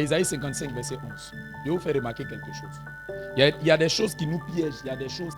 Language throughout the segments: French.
Ésaïe 55, verset 11. Je vais vous faire remarquer quelque chose. Il y a des choses qui nous piègent, il y a des choses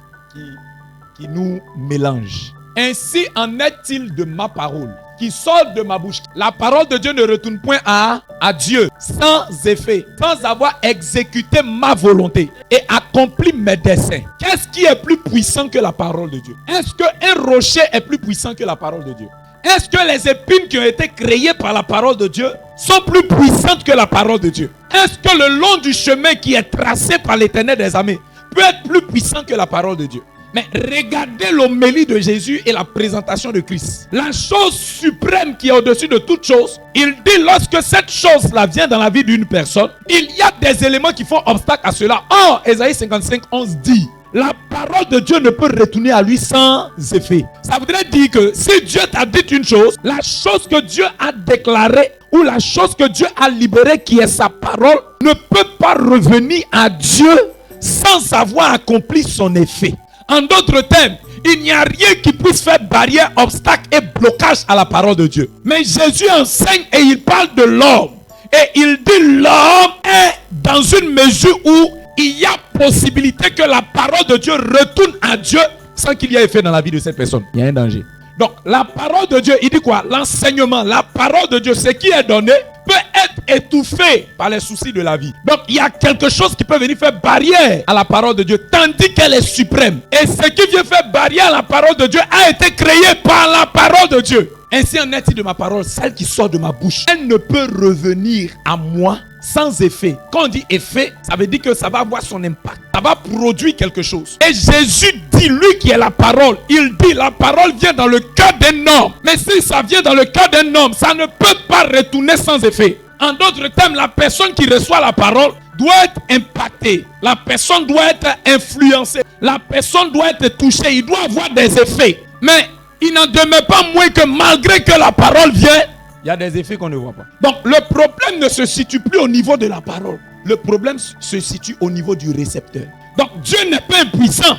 qui nous mélangent. Ainsi en est-il de ma parole qui sort de ma bouche. La parole de Dieu ne retourne point à Dieu sans effet, sans avoir exécuté ma volonté et accompli mes desseins. Qu'est-ce qui est plus puissant que la parole de Dieu? Est-ce qu'un rocher est plus puissant que la parole de Dieu? Est-ce que les épines qui ont été créées par la parole de Dieu sont plus puissantes que la parole de Dieu? Est-ce que le long du chemin qui est tracé par l'Éternel des armées peut être plus puissant que la parole de Dieu? Mais regardez l'homélie de Jésus et la présentation de Christ. La chose suprême qui est au-dessus de toute chose, il dit lorsque cette chose-là vient dans la vie d'une personne, il y a des éléments qui font obstacle à cela. Or, Ésaïe 55, 11 dit, la parole de Dieu ne peut retourner à lui sans effet. Ça voudrait dire que si Dieu t'a dit une chose, la chose que Dieu a déclarée ou la chose que Dieu a libérée qui est sa parole ne peut pas revenir à Dieu sans avoir accompli son effet. En d'autres termes, il n'y a rien qui puisse faire barrière, obstacle et blocage à la parole de Dieu. Mais Jésus enseigne et il parle de l'homme. Et il dit l'homme est dans une mesure où il y a possibilité que la parole de Dieu retourne à Dieu sans qu'il y ait effet dans la vie de cette personne. Il y a un danger. Donc la parole de Dieu, il dit quoi? L'enseignement, la parole de Dieu, ce qui est donné peut être étouffé par les soucis de la vie. Donc il y a quelque chose qui peut venir faire barrière à la parole de Dieu, tandis qu'elle est suprême. Et ce qui vient faire barrière à la parole de Dieu a été créé par la parole de Dieu. Ainsi en est-il de ma parole, celle qui sort de ma bouche. Elle ne peut revenir à moi sans effet. Quand on dit effet, ça veut dire que ça va avoir son impact. Ça va produire quelque chose. Et Jésus dit, lui qui est la parole, il dit la parole vient dans le cœur d'un homme. Mais si ça vient dans le cœur d'un homme, ça ne peut pas retourner sans effet. En d'autres termes, la personne qui reçoit la parole doit être impactée. La personne doit être influencée. La personne doit être touchée. Il doit avoir des effets. Mais il n'en demeure pas moins que malgré que la parole vient, il y a des effets qu'on ne voit pas. Donc le problème ne se situe plus au niveau de la parole. Le problème se situe au niveau du récepteur. Donc Dieu n'est pas impuissant.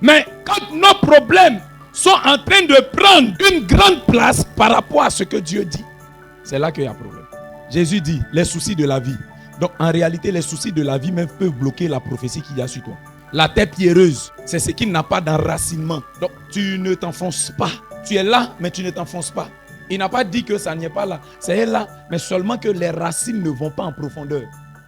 Mais quand nos problèmes sont en train de prendre une grande place par rapport à ce que Dieu dit, c'est là qu'il y a problème. Jésus dit les soucis de la vie. Donc en réalité, les soucis de la vie même peuvent bloquer la prophétie qu'il y a sur toi. La terre pierreuse, c'est ce qui n'a pas d'enracinement. Donc tu ne t'enfonces pas. Tu es là, mais tu ne t'enfonces pas. Il n'a pas dit que ça n'y est pas là. C'est là, mais seulement que les racines ne vont pas en profondeur.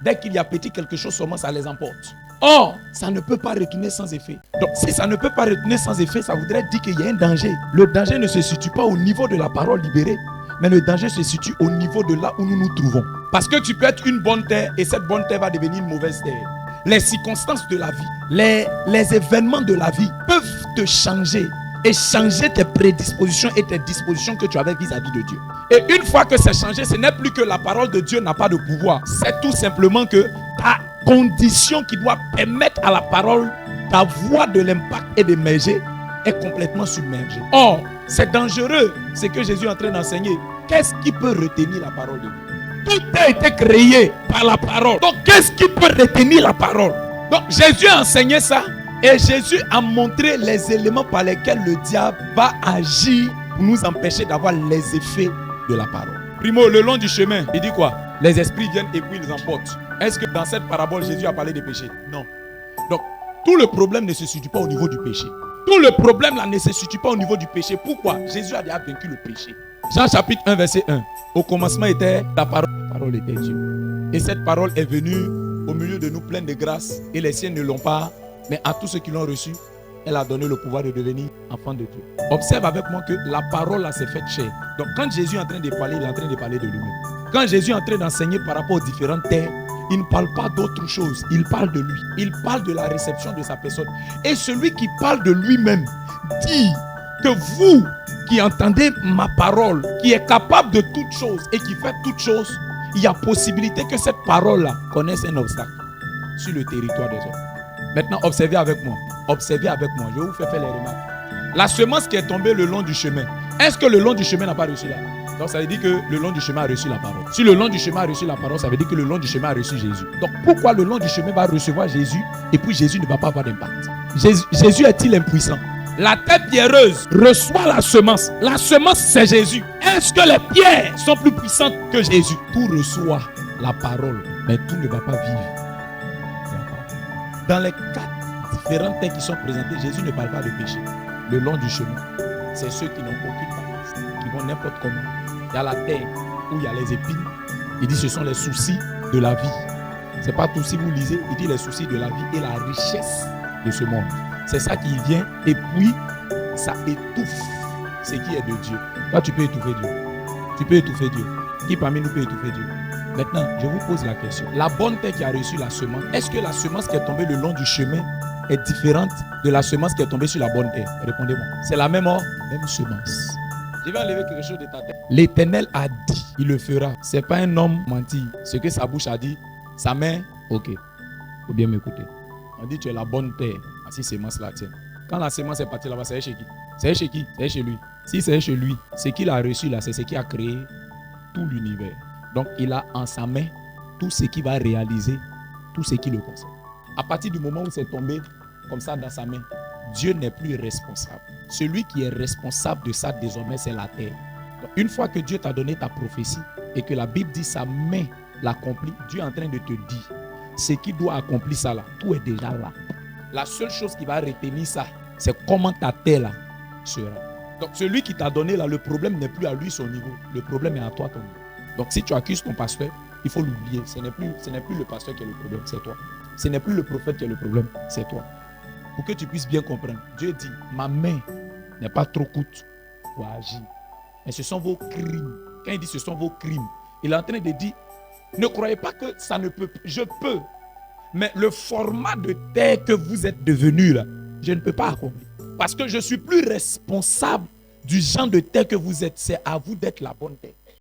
Dès qu'il y a petit quelque chose, seulement ça les emporte. Or, ça ne peut pas retourner sans effet. Donc, si ça ne peut pas retourner sans effet, ça voudrait dire qu'il y a un danger. Le danger ne se situe pas au niveau de la parole libérée, mais le danger se situe au niveau de là où nous nous trouvons. Parce que tu peux être une bonne terre et cette bonne terre va devenir une mauvaise terre. Les circonstances de la vie, les événements de la vie peuvent te changer et changer tes prédispositions et tes dispositions que tu avais vis-à-vis de Dieu. Et une fois que c'est changé, ce n'est plus que la parole de Dieu n'a pas de pouvoir. C'est tout simplement que ta condition qui doit permettre à la parole d'avoir de l'impact et d'émerger est complètement submergée. Or, c'est dangereux ce que Jésus est en train d'enseigner. Qu'est-ce qui peut retenir la parole de Dieu? Tout a été créé par la parole. Donc, qu'est-ce qui peut retenir la parole? Donc, Jésus a enseigné ça. Et Jésus a montré les éléments par lesquels le diable va agir pour nous empêcher d'avoir les effets de la parole. Primo, le long du chemin, il dit quoi? Les esprits viennent et puis ils emportent. Est-ce que dans cette parabole, Jésus a parlé des péchés? Non. Donc, tout le problème ne se situe pas au niveau du péché. Tout le problème là ne se situe pas au niveau du péché. Pourquoi? Jésus a déjà vaincu le péché. Jean chapitre 1, verset 1. Au commencement était la parole. La parole était Dieu. Et cette parole est venue au milieu de nous pleine de grâce. Et les siens ne l'ont pas. Mais à tous ceux qui l'ont reçu, elle a donné le pouvoir de devenir enfant de Dieu. Observe avec moi que la parole là s'est faite chair. Donc quand Jésus est en train de parler, il est en train de parler de lui-même. Quand Jésus est en train d'enseigner par rapport aux différentes terres, il ne parle pas d'autre chose. Il parle de lui. Il parle de la réception de sa personne. Et celui qui parle de lui-même dit que vous qui entendez ma parole, qui est capable de toutes choses et qui fait toutes choses, il y a possibilité que cette parole-là connaisse un obstacle sur le territoire des hommes. Maintenant, observez avec moi. Observez avec moi. Je vais vous faire les remarques. La semence qui est tombée le long du chemin, est-ce que le long du chemin n'a pas reçu la parole? Donc ça veut dire que le long du chemin a reçu la parole. Si le long du chemin a reçu la parole, ça veut dire que le long du chemin a reçu Jésus. Donc pourquoi le long du chemin va recevoir Jésus et puis Jésus ne va pas avoir d'impact? Jésus est-il impuissant? La terre pierreuse reçoit la semence. La semence, c'est Jésus. Est-ce que les pierres sont plus puissantes que Jésus? Tout reçoit la parole mais tout ne va pas vivre. Dans les 4 différentes terres qui sont présentées, Jésus ne parle pas de péché. Le long du chemin, c'est ceux qui n'ont aucune balance, qui vont n'importe comment. Il y a la terre où il y a les épines. Il dit ce sont les soucis de la vie. C'est pas tout, si vous lisez, il dit les soucis de la vie et la richesse de ce monde. C'est ça qui vient et puis ça étouffe ce qui est de Dieu. Toi, tu peux étouffer Dieu. Tu peux étouffer Dieu. Qui parmi nous peut étouffer Dieu? Maintenant, je vous pose la question. La bonne terre qui a reçu la semence, est-ce que la semence qui est tombée le long du chemin est différente de la semence qui est tombée sur la bonne terre? Répondez-moi. C'est la même semence. Je vais enlever quelque chose de ta tête. L'Éternel a dit, il le fera. Ce n'est pas un homme menti. Ce que sa bouche a dit, sa main, ok. Il faut bien m'écouter. On dit tu es la bonne terre. Ah, si semence là, tiens. Quand la semence est partie là-bas, c'est chez qui? C'est chez qui? C'est chez lui. Si c'est chez lui, ce qu'il a reçu là, c'est ce qui a créé tout l'univers. Donc il a en sa main tout ce qui va réaliser, tout ce qui le concerne. À partir du moment où c'est tombé comme ça dans sa main, Dieu n'est plus responsable. Celui qui est responsable de ça désormais, c'est la terre. Donc, une fois que Dieu t'a donné ta prophétie et que la Bible dit sa main l'accomplit, Dieu est en train de te dire ce qui doit accomplir ça là, tout est déjà là. La seule chose qui va retenir ça, c'est comment ta terre là sera. Donc celui qui t'a donné là, le problème n'est plus à lui son niveau, le problème est à toi ton niveau. Donc si tu accuses ton pasteur, il faut l'oublier. Ce n'est plus le pasteur qui est le problème, c'est toi. Ce n'est plus le prophète qui est le problème, c'est toi. Pour que tu puisses bien comprendre, Dieu dit, ma main n'est pas trop courte pour agir. Mais ce sont vos crimes. Quand il dit ce sont vos crimes, il est en train de dire, ne croyez pas que ça ne peut, je peux. Mais le format de terre que vous êtes devenu là, je ne peux pas accomplir. Parce que je ne suis plus responsable du genre de terre que vous êtes. C'est à vous d'être la bonne terre.